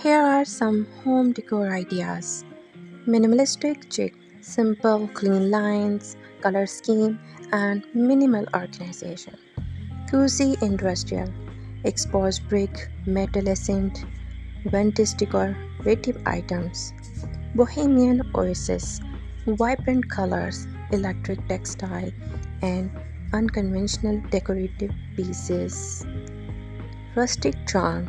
Here are some home decor ideas. Minimalistic chic, simple, clean lines, color scheme, and minimal organization. Cozy industrial, exposed brick, metal accent, vintage decorative items. Bohemian oasis, vibrant colors, electric textile, and unconventional decorative pieces. Rustic charm,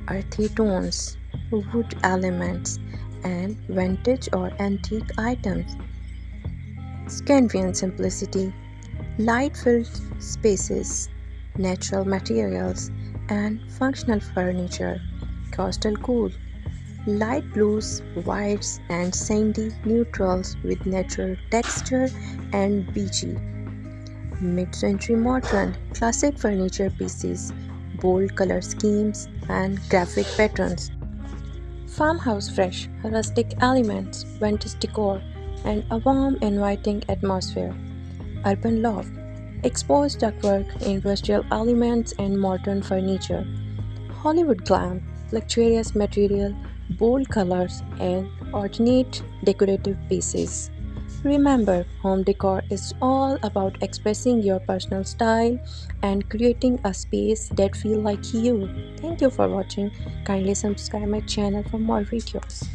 earthy tones, wood elements, and vintage or antique items. Scandinavian simplicity, light filled spaces, natural materials, and functional furniture. Coastal cool, light blues, whites, and sandy neutrals with natural texture and beachy. Mid-century modern, classic furniture pieces, bold color schemes, and graphic patterns. Farmhouse fresh, rustic elements, vintage decor, and a warm, inviting atmosphere. Urban loft, exposed ductwork, industrial elements, and modern furniture. Hollywood glam, luxurious material, bold colors, and ornate decorative pieces. Remember, home decor is all about expressing your personal style and creating a space that feels like you. Thank you for watching. Kindly subscribe my channel for more videos.